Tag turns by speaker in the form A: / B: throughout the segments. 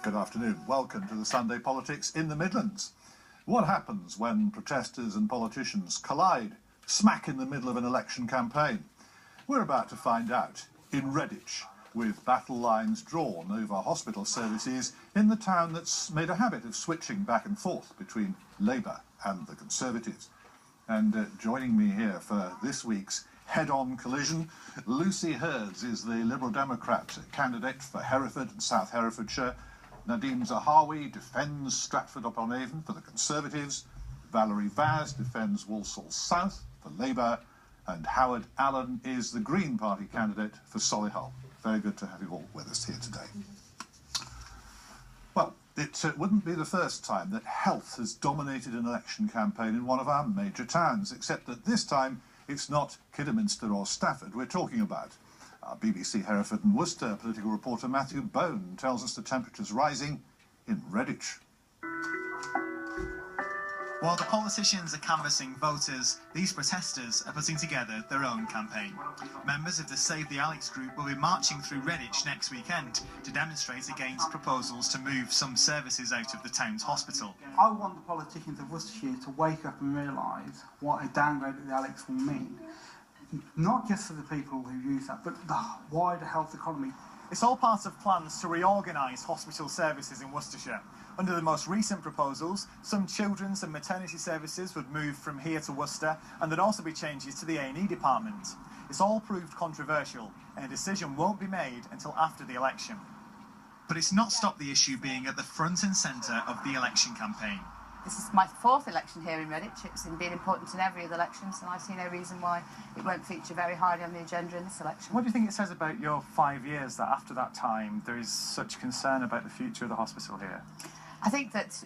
A: Good afternoon. Welcome to the Sunday Politics in the Midlands. What happens when protesters and politicians collide smack in the middle of an election campaign? We're about to find out in Redditch, with battle lines drawn over hospital services in the town that's made a habit of switching back and forth between Labour and the Conservatives. And joining me here for this week's head-on collision, Lucy Hurds is the Liberal Democrat candidate for Hereford and South Herefordshire. Nadeem Zahawi defends Stratford-upon-Avon for the Conservatives. Valerie Vaz defends Walsall South for Labour. And Howard Allen is the Green Party candidate for Solihull. Very good to have you all with us here today. Well, it wouldn't be the first time that health has dominated an election campaign in one of our major towns, except that this time it's not Kidderminster or Stafford we're talking about. Our BBC Hereford and Worcester political reporter Matthew Bone tells us the temperature's rising in Redditch.
B: While the politicians are canvassing voters, these protesters are putting together their own campaign. Members of the Save the Alex group will be marching through Redditch next weekend to demonstrate against proposals to move some services out of the town's hospital.
C: I want the politicians of Worcestershire to wake up and realise what a downgrade of the Alex will mean. Not just for the people who use that, but the wider health economy.
B: It's all part of plans to reorganise hospital services in Worcestershire. Under the most recent proposals, some children's and maternity services would move from here to Worcester, and there'd also be changes to the A&E department. It's all proved controversial, and a decision won't be made until after the election. But it's not stopped the issue being at the front and centre of the election campaign.
D: This is my fourth election here in Redditch. It's been important in every other election, so I see no reason why it won't feature very highly on the agenda in this election.
E: What do you think it says about your 5 years that after that time there is such concern about the future of the hospital here?
D: I think that,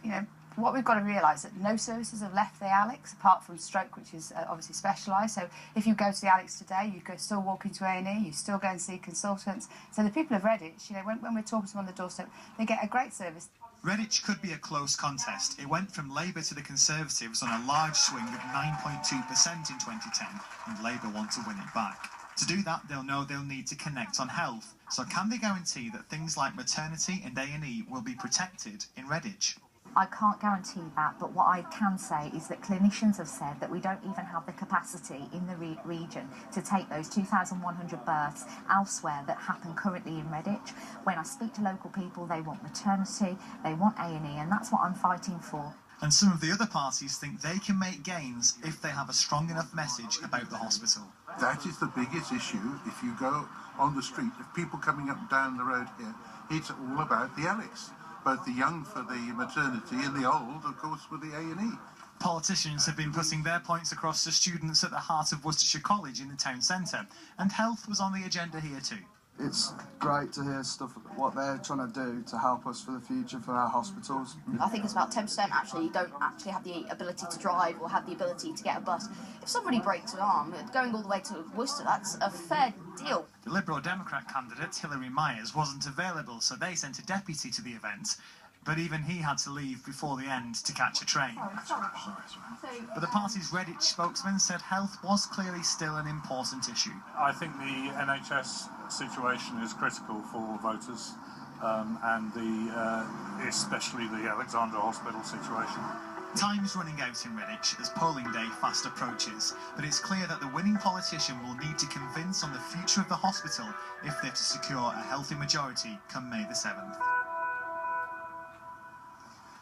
D: what we've got to realise that no services have left the Alex, apart from stroke, which is obviously specialised. So if you go to the Alex today, you could still walk into A&E, you still go and see consultants. So the people of Redditch, when we're talking to them on the doorstep, they get a great service.
B: Redditch could be a close contest. It went from Labour to the Conservatives on a large swing of 9.2% in 2010, and Labour want to win it back. To do that, they'll know they'll need to connect on health. So can they guarantee that things like maternity and A&E will be protected in Redditch?
F: I can't guarantee that, but what I can say is that clinicians have said that we don't even have the capacity in the region to take those 2,100 births elsewhere that happen currently in Redditch. When I speak to local people, they want maternity, they want A&E, and that's what I'm fighting for.
B: And some of the other parties think they can make gains if they have a strong enough message about the hospital.
G: That is the biggest issue. If you go on the street, if people coming up and down the road here, it's all about the Alex. Both the young for the maternity and the old, of course, for the A&E.
B: Politicians have been putting their points across to students at the heart of Worcestershire College in the town centre, and health was on the agenda here too.
H: It's great to hear stuff, what they're trying to do to help us for the future for our hospitals.
I: I think it's about 10% actually don't actually have the ability to drive or have the ability to get a bus. If somebody breaks an arm, going all the way to Worcester, that's a fair deal.
B: The Liberal Democrat candidate, Hilary Myers, wasn't available, so they sent a deputy to the event. But even he had to leave before the end to catch a train. But the party's Redditch spokesman said health was clearly still an important issue.
J: I think the NHS situation is critical for voters, and especially the Alexandra Hospital situation.
B: Time's running out in Redditch as polling day fast approaches, but it's clear that the winning politician will need to convince on the future of the hospital if they're to secure a healthy majority come May the 7th.